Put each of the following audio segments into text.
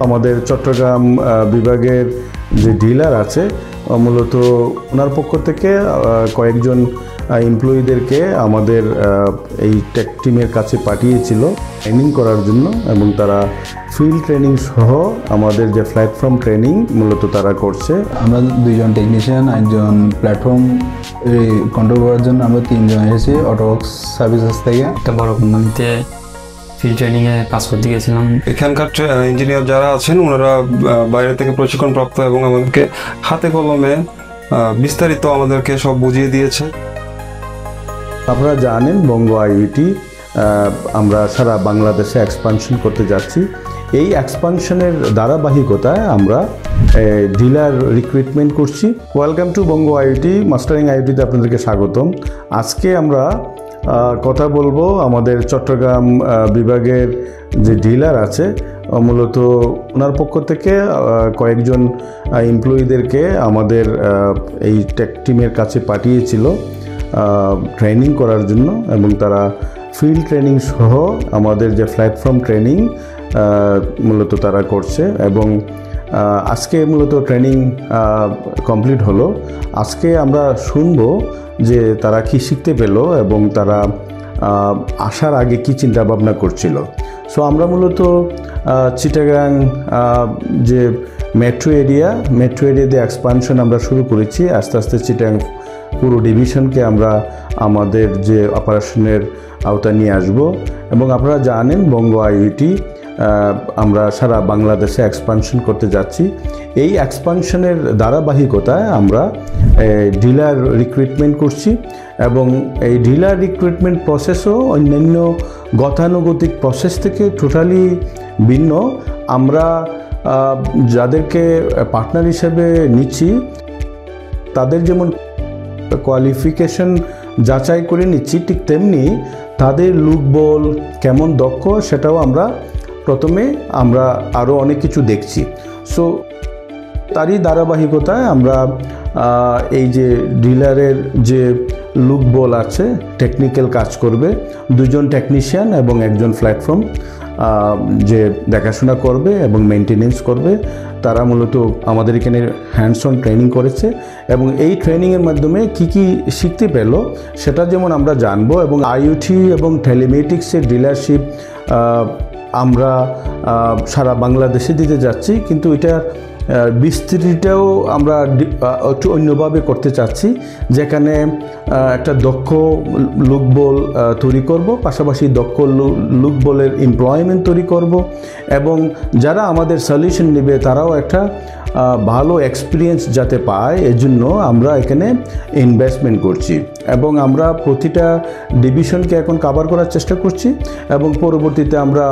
আমাদের চট্টগ্রাম বিভাগের যে ডিলার আছে মূলত ওনার পক্ষ থেকে কয়েকজন এমপ্লয়িদেরকে আমাদের এই টেক টিমের কাছে পাঠিয়েছিল ট্রেনিং করার জন্য, এবং তারা ফিল্ড ট্রেনিং সহ আমাদের যে প্ল্যাটফর্ম ট্রেনিং মূলত তারা করছে। আমরা দুইজন টেকনিশিয়ান, একজন প্ল্যাটফর্ম কন্ট্রোল করার জন্য আমরা তিনজন এসেছি অটোওয়ার্কস সার্ভিসেস থেকে। একটা বড় কোম্পানিতে ফিল্ড ট্রেনিংয়ে কাজ করতে গেছিলাম। এখানকার ইঞ্জিনিয়ার যারা আছেন ওনারা বাইরে থেকে প্রশিক্ষণপ্রাপ্ত এবং আমাদেরকে হাতে কলমে বিস্তারিত আমাদেরকে সব বুঝিয়ে দিয়েছে। আপনারা জানেন বঙ্গ আইওটি আমরা সারা বাংলাদেশে এক্সপানশন করতে যাচ্ছি। এই এক্সপানশনের ধারাবাহিকতায় আমরা ডিলার রিক্রুটমেন্ট করছি। Welcome to Banga IoT, mastering আইওটিতে আপনাদেরকে স্বাগতম। আজকে আমরা কথা বলবো আমাদের চট্টগ্রাম বিভাগের যে ডিলার আছে মূলত ওনার পক্ষ থেকে কয়েকজন এমপ্লয়িদেরকে আমাদের এই টেক টিমের কাছে পাঠিয়েছিল ট্রেনিং করার জন্য, এবং তারা ফিল্ড ট্রেনিং সহ আমাদের যে প্ল্যাটফর্ম ট্রেনিং মূলত তারা করছে। এবং আজকে মূলত ট্রেনিং কমপ্লিট হলো। আজকে আমরা শুনবো যে তারা কি শিখতে পেলো এবং তারা আসার আগে কি চিন্তা ভাবনা করছিল। সো আমরা মূলত চিটাগাং যে মেট্রো এরিয়াতে এক্সপানশন আমরা শুরু করেছি। আস্তে আস্তে চিটাগাং পুরো ডিভিশনকে আমরা আমাদের যে অপারেশনের আওতা নিয়ে আসব। এবং আপনারা জানেন বঙ্গ আইওটি আমরা সারা বাংলাদেশে এক্সপানশন করতে যাচ্ছি। এই এক্সপানশনের ধারাবাহিকতায় আমরা ডিলার রিক্রুটমেন্ট করছি, এবং এই ডিলার রিক্রুটমেন্ট প্রসেসও অন্যান্য গতানুগতিক প্রসেস থেকে টোটালি ভিন্ন। আমরা যাদেরকে পার্টনার হিসেবে নিচ্ছি তাদের যেমন কোয়ালিফিকেশন যাচাই করে নিচ্ছি, ঠিক তেমনি তাদের লুকবল কেমন দক্ষ সেটাও আমরা প্রথমে আরও অনেক কিছু দেখছি। সো তারই ধারাবাহিকতায় আমরা এই যে ডিলারের যে লুকবল আছে, টেকনিক্যাল কাজ করবে দুজন টেকনিশিয়ান এবং একজন প্ল্যাটফর্ম যে দেখাশোনা করবে এবং মেনটেনেন্স করবে, তারা মূলত আমাদের এখানে হ্যান্ডস অন ট্রেনিং করেছে। এবং এই ট্রেনিংয়ের মাধ্যমে কি কি শিখতে পেল সেটা যেমন আমরা জানবো। এবং আইওটি এবং টেলিমেটিক্সের ডিলারশিপ আমরা সারা বাংলাদেশে দিতে যাচ্ছি, কিন্তু এটা বিস্তৃতিটাও আমরা একটু অন্যভাবে করতে চাচ্ছি, যেখানে একটা দক্ষ লোকবল তৈরি করব, পাশাপাশি দক্ষ লোকবলের এমপ্লয়মেন্ট তৈরি করব, এবং যারা আমাদের সলিউশন নেবে তারাও একটা ভালো এক্সপিরিয়েন্স যাতে পায় এজন্য আমরা এখানে ইনভেস্টমেন্ট করছি। এবং আমরা প্রতিটা ডিভিশনকে এখন কভার করার চেষ্টা করছি, এবং পরবর্তীতে আমরা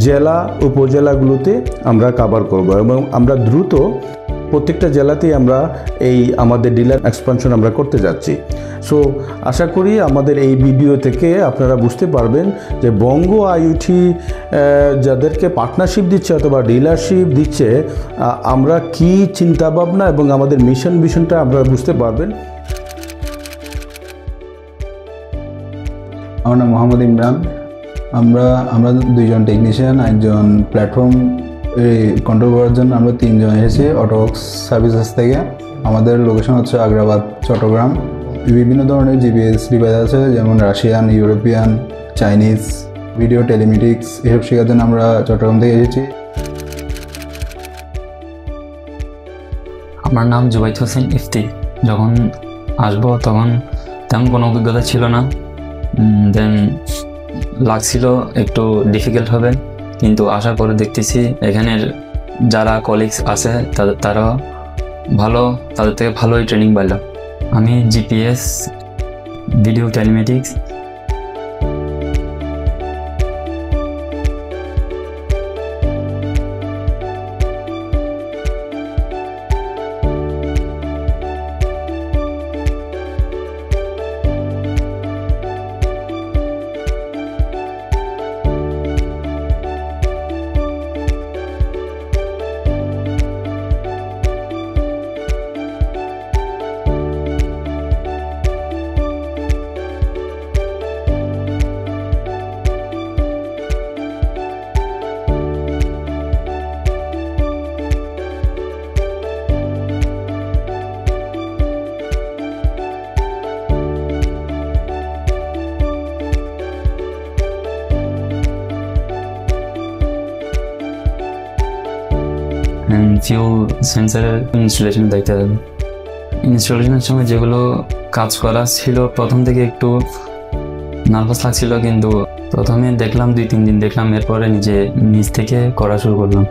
জেলা উপজেলাগুলোতে আমরা কভার করব, এবং আমরা দ্রুত প্রত্যেকটা জেলাতেই আমরা এই আমাদের ডিলার এক্সপানশন আমরা করতে যাচ্ছি। সো আশা করি আমাদের এই ভিডিও থেকে আপনারা বুঝতে পারবেন যে বঙ্গ আইওটি যাদেরকে পার্টনারশিপ দিচ্ছে অথবা ডিলারশিপ দিচ্ছে আমরা কি চিন্তাভাবনা এবং আমাদের মিশন ভিশনটা আপনারা বুঝতে পারবেন। আমার নাম মোহাম্মদ ইমরান। আমরা দুইজন টেকনিশিয়ান, একজন প্ল্যাটফর্ম কন্ট্রোল করার জন্য আমরা তিনজন এসেছি অটোওয়ার্কস সার্ভিসেস থেকে। আমাদের লোকেশন হচ্ছে আগ্রাবাদ, চট্টগ্রাম। বিভিন্ন ধরনের জিপিএস ডিভাইস আছে, যেমন Russian, European, Chinese, video telematics, এসব শেখার জন্য আমরা চট্টগ্রাম থেকে এসেছি। আমার নাম জুবাইদ হোসেন ইফতি। যখন আসবো তখন তেমন কোনো অভিজ্ঞতা ছিল না, দেন লাগছিল একটু ডিফিকাল্ট হবে, কিন্তু আশা করে দেখতেছি এখানের যারা কলিগস আছে তারা ভালো, তাদের থেকে ভালোই ট্রেনিং পাইল। আমি জিপিএস, ভিডিও টেলিমেটিক্স, ফিউল সেন্সারের ইনস্টলেশন দেখতে হবে। ইনস্টলেশনের সময় যেগুলো কাজ করা ছিল প্রথম থেকে একটু নার্ভাস লাগছিল, কিন্তু প্রথমে দেখলাম 2-3 দিন দেখলাম, এরপরে নিজ থেকে করা শুরু করলাম।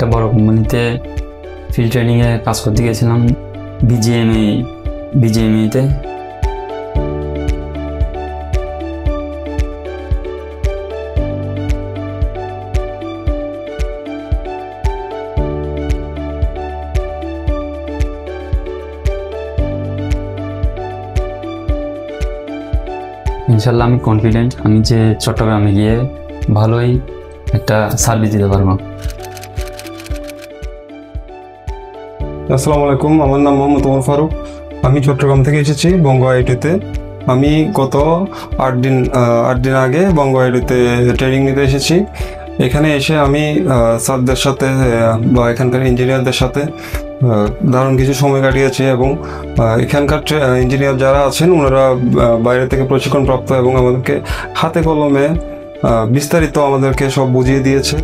একটা বড় কোম্পানিতে ফিল্ড ট্রেনিংয়ে কাজ করতে গেছিলাম বিজিএমইতে। ইনশাল্লাহ আমি কনফিডেন্ট আমি যে চট্টগ্রামে গিয়ে ভালোই একটা সার্ভিস দিতে পারবো। আসসালামু আলাইকুম, আমার নাম মোহাম্মদ ওমর ফারুক। আমি চট্টগ্রাম থেকে এসেছি বঙ্গ আইটিতে। আমি গত 8 দিন আগে বঙ্গ আইটিতে ট্রেনিং নিতে এসেছি। এখানে এসে আমি স্যারদের সাথে বা এখানকার ইঞ্জিনিয়ারদের সাথে দারুণ কিছু সময় কাটিয়েছি এবং এখানকার ইঞ্জিনিয়ার যারা আছেন ওনারা বাইরে থেকে প্রশিক্ষণপ্রাপ্ত এবং আমাদেরকে হাতে কলমে বিস্তারিত আমাদেরকে সব বুঝিয়ে দিয়েছে।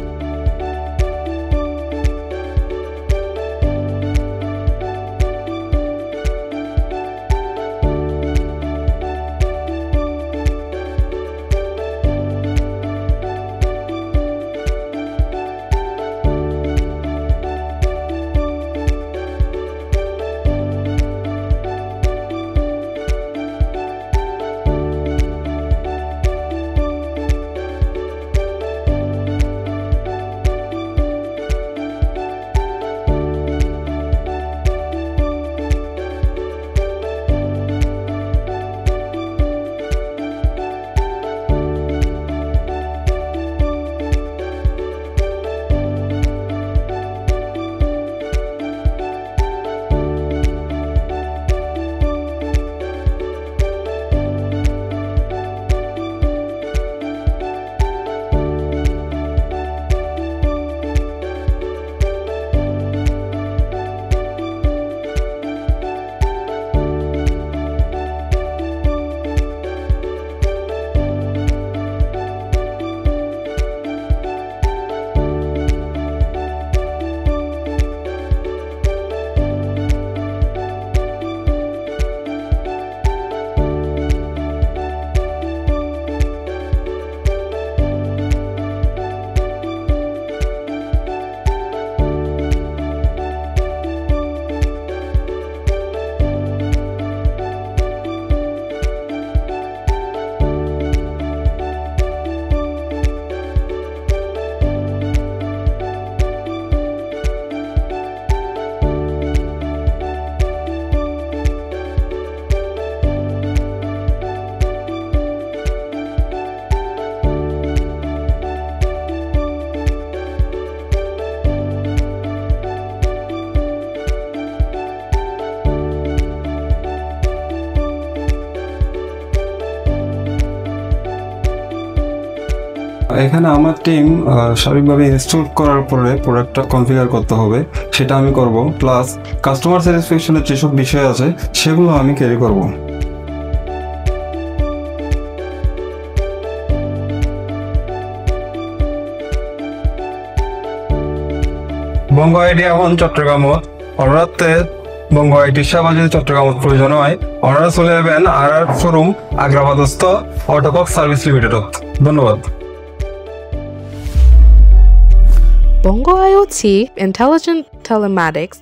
এখানে আমার টিম স্বাভাবিকভাবে ইনস্টল করার পরে প্রোডাক্টটা কনফিগার করতে হবে, সেটা আমি করব। প্লাস কাস্টমার স্যাটিসফ্যাকশনের যেসব বিষয় আছে সেগুলো আমি ক্যারি করব। বঙ্গ আইটি এখন চট্টগ্রামত অনারাতে বঙ্গ আইটির সেবা যদি চট্টগ্রামত প্রয়োজন হয় ওনারা চলে যাবেন আর শোরুম আগ্রাবাদস্থ অটোবক্স সার্ভিস লিমিটেডত। ধন্যবাদ। Bongo IoT Intelligent Telematics